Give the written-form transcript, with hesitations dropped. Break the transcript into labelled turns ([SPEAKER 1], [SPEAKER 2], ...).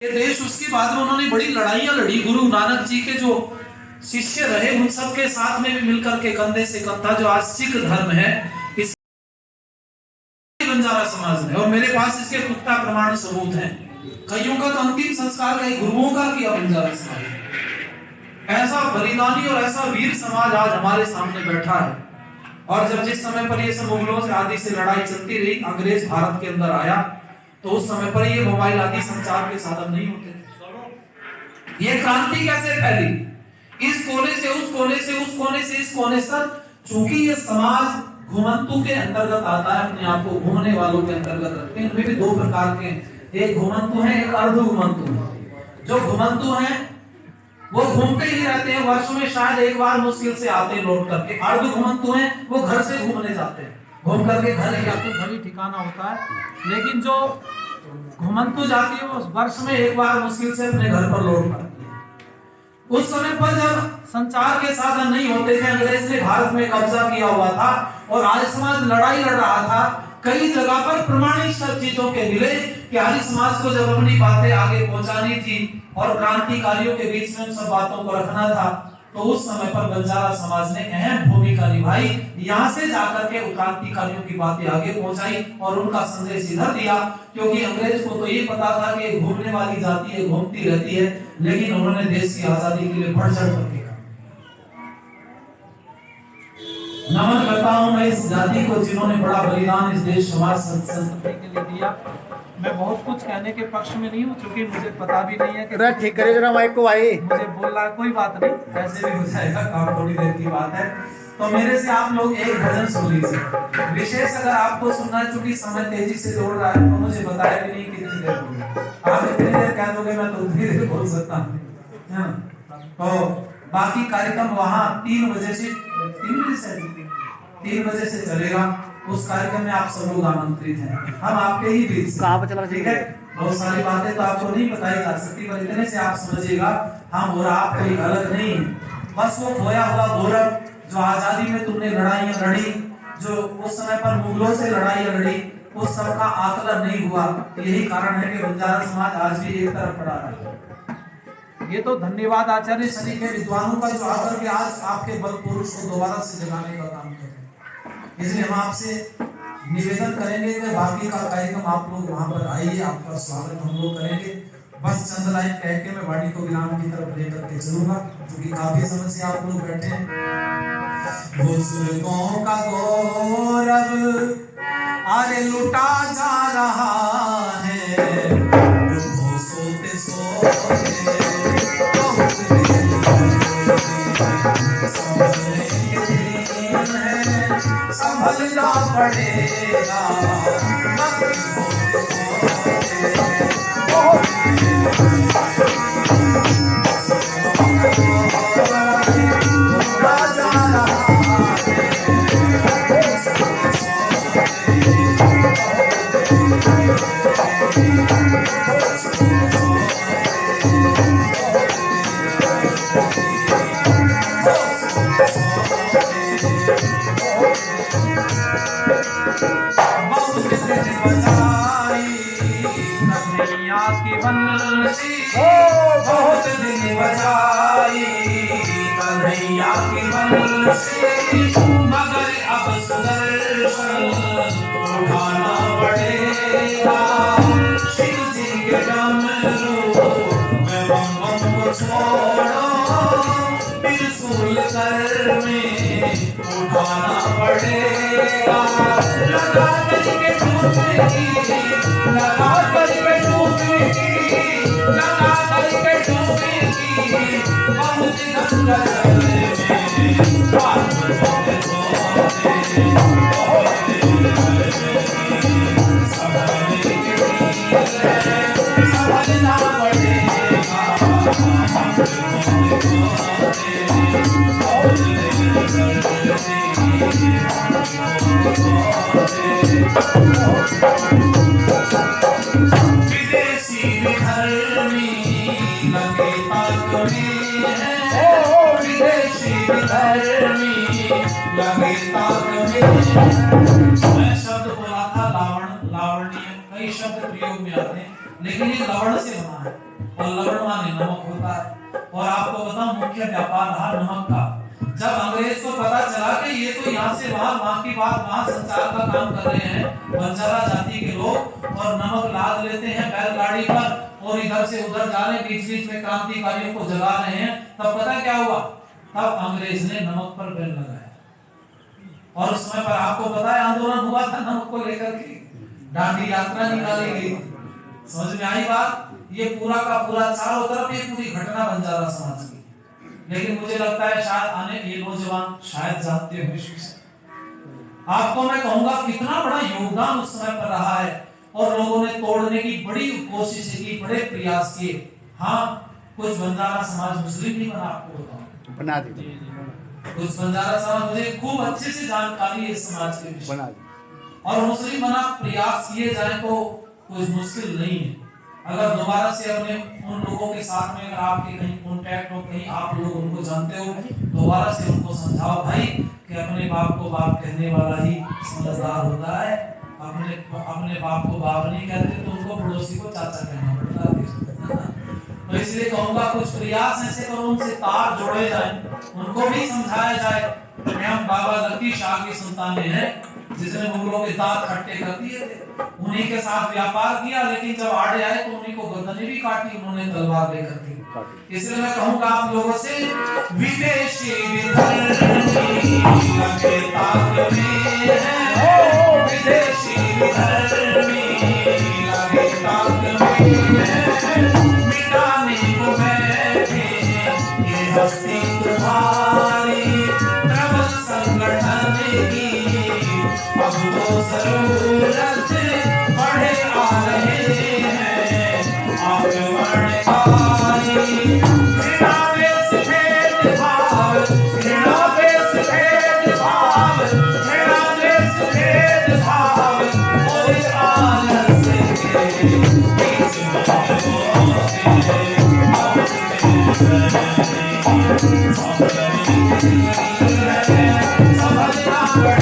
[SPEAKER 1] ये देश, उसके बाद में उन्होंने बड़ी लड़ाइयां लड़ी। गुरु नानक जी के जो शिष्य रहे उन सब के साथ में भी मिलकर के कंधे से कंधा, जो आज सिख धर्म है, इस बंजारा समाज में, और मेरे पास इसके पुख्ता प्रमाण सबूत हैं। कईयों का तो अंतिम संस्कार कई गुरुओं का किया बंजारा समाज ने। ऐसा बलिदानी और ऐसा वीर समाज आज हमारे सामने बैठा है। और जब जिस समय पर ये सब मुगलों से आदि से लड़ाई चलती रही, अंग्रेज भारत के अंदर आया, तो उस समय पर ये मोबाइल आदि संचार के साधन नहीं होते थे। ये क्रांति कैसे फैली, इस कोने से उस कोने से, उस कोने से इस कोने तक। चूंकि ये समाज घुमंतु के अंतर्गत आता है, अपने आप को घूमने वालों के अंतर्गत रखते हैं। इनमें भी दो प्रकार के हैं, एक घुमंतु है, एक अर्ध घुमंतु है। जो घुमंतु हैं वो घूमते ही रहते हैं, वर्ष में शायद एक बार मुश्किल से आते हैं लौट करके। अर्ध घुमंतु हैं, वो घर से घूमने जाते हैं, घूम करके घर ही आते, घर ही ठिकाना होता है। लेकिन जो घुमंतु जाती है वो वर्ष में एक बार मुश्किल से अपने घर पर लौट पाती है। उस समय पर जब संचार के साधन नहीं होते थे, अंग्रेज ने भारत में कब्जा किया हुआ था और आर्य समाज लड़ाई लड़ रहा था। कई जगह पर प्रमाणिक सब चीजों के मिले कि आर्य समाज को जब अपनी बातें आगे पहुंचानी थी और क्रांतिकारियों के बीच में उन सब बातों को रखना था, तो उस समय पर बंजारा समाज ने अहम भूमिका निभाई। यहाँ से जाकर के क्रांतिकारियों की बातें आगे पहुंचाई और उनका संदेश इधर दिया, क्योंकि अंग्रेज को तो ये पता था कि ये घूमने वाली जाति है, घूमती रहती है, लेकिन उन्होंने देश की आजादी के लिए बढ़ चढ़ करके नमन करता हूं मैं इस जाति को जिन्होंने बड़ा बलिदान इस देश समाज संस्कृति के लिए दिया। मैं बहुत कुछ कहने के पक्ष में नहीं हूँ, क्योंकि मुझे पता भी नहीं है कि
[SPEAKER 2] ठीक करे जरा माइक को भाई।
[SPEAKER 1] मुझे बोल रहा है, कोई बात नहीं, ऐसे भी हो जाएगा, काम थोड़ी देर की बात है। तो मेरे से आप लोग एक भजन सुन लीजिए। विशेष अगर आपको सुनना है, चूंकि समय तेजी से दौड़ रहा है, तो मुझे बताया भी नहीं कितनी देर बोलूं। आप इतनी देर कह दोगे मैं तो उतनी देर बोल सकता हूँ। तो बाकी कार्यक्रम वहाँ 3 बजे से 3 बजे से चलेगा। उस कार्यक्रम में आप सब लोग आमंत्रित हैं, हम आपके ही बीच से, ठीक है। बहुत सारी बातें तो आपको नहीं बताई जा सकती, पर इतने से आप समझिएगा हम और आप कोई अलग नहीं है। बस वो खोया हुआ गौरव जो आजादी में तुमने लड़ाइयां लड़ी, जो उस समय पर मुगलों से लड़ाइयां लड़ी, उस सब का आकलन नहीं हुआ। यही कारण है कि बंजारा समाज आज भी एक तरफ पड़ा है। ये तो धन्यवाद आचार्य शनि के विद्वानों का, जो आकर के आज आपके बल पुरुष को दोबारा से जगाने का काम कर रहे हैं। इसलिए हम आपसे निवेदन करेंगे कि बाकी का कार्यक्रम आप लोग वहां पर आइए, आपका स्वागत हम लोग करेंगे। बस चंद लाइन कह के मैं वाणी को विराम की तरफ लेकर के चलूंगा, क्योंकि काफी समय से आप लोग बैठे हैं। बुजुर्गों का गौरव अरे लुटा जा रहा है, सोते सोते संभलना पड़ेगा। बहुत दिन बजाई कन्हैया की बंसी, मगर अब सुदर्शन उठाना पड़ेगा। शिव जी के डमरू में बम बम को छोड़ो, त्रिशूल कर में उठाना पड़ेगा। लगा करके डूबेगी, लगा करके डूबेगी, लगा करके डूबेगी, बहुत गंगा जल में बात सोते सोते समझना पड़ेगा। विदेशी विधर्मी लगे ताक में है, विदेशी विधर्मी लगे ताक में। मैं शब्द बोला था लावण्य, कई शब्द प्रयोग में आते हैं। लेकिन ये लवण से बना है और लवण माने नमक होता है। और आपको बताऊं मुख्य व्यापार रहा नमक का। जब अंग्रेज को पता चला कि ये तो यहाँ से वहां की बात वहां संचार का काम कर रहे हैं बंजारा जाति के लोग, और नमक लाद लेते हैं बैलगाड़ी पर और इधर से उधर जा रहे, बीच बीच में क्रांतिकारियों को जगा रहे हैं, तब पता क्या हुआ? तब अंग्रेज ने नमक पर बैन लगाया। और उस समय पर आपको पता है आंदोलन हुआ था नमक को लेकर के, दांडी यात्रा निकाली गई। समझ में आई बात? ये पूरा का पूरा चारों तरफ ये पूरी घटना बंजारा समाज की। लेकिन मुझे लगता है शायद आने ये नौजवान शायद जानते होंगे। आपको मैं कहूंगा कितना बड़ा योगदान उस समय पर रहा है और लोगों ने तोड़ने की बड़ी कोशिश की, बड़े प्रयास किए। हाँ, कुछ बंजारा समाज मुस्लिम नहीं बना, आपको बताऊं
[SPEAKER 2] बना दी।
[SPEAKER 1] कुछ बंजारा समाज, मुझे खूब अच्छे से जानकारी है इस समाज के विषय और मुस्लिम बना प्रयास किए जाए तो कुछ मुश्किल नहीं है। अगर दोबारा से अपने उन लोगों के साथ में अगर आपके कहीं कांटेक्ट हो, कहीं आप लोग उनको जानते हो, दोबारा से उनको समझाओ भाई कि अपने बाप को बाप कहने वाला ही समझदार होता है। अपने बाप को बाप नहीं कहते तो उनको पड़ोसी को चाचा कहना पड़ता है। तो इसलिए कहूंगा कुछ प्रयास ऐसे करो, उनसे तार जोड़े जाए, उनको भी समझाया जाए। हम बाबा लकी शाह की संतानें हैं जिसने मुगलों के दांत खट्टे कर दिए थे, उन्हीं के साथ व्यापार किया, लेकिन जब आड़े आए तो उन्हीं को गर्दनें भी काटी उन्होंने तलवार लेकर के। इसलिए मैं कहूंगा आप लोगों से, विदेशी विधर्मी लगे ताक में है, विदेशी विधर्मी लगे ताक में है, मिटाने को बैठे ये हस्ती तुम्हारी प्रबल संगठन की, अब तो जरूरत बढ़े आ रहे हैं आक्रमणकारी। घृणा पे सफेद भाव, घृणा पे सफेद भाव, घृणा पे सफेद भाव, और आलस के बीच में समझना पड़ेगा।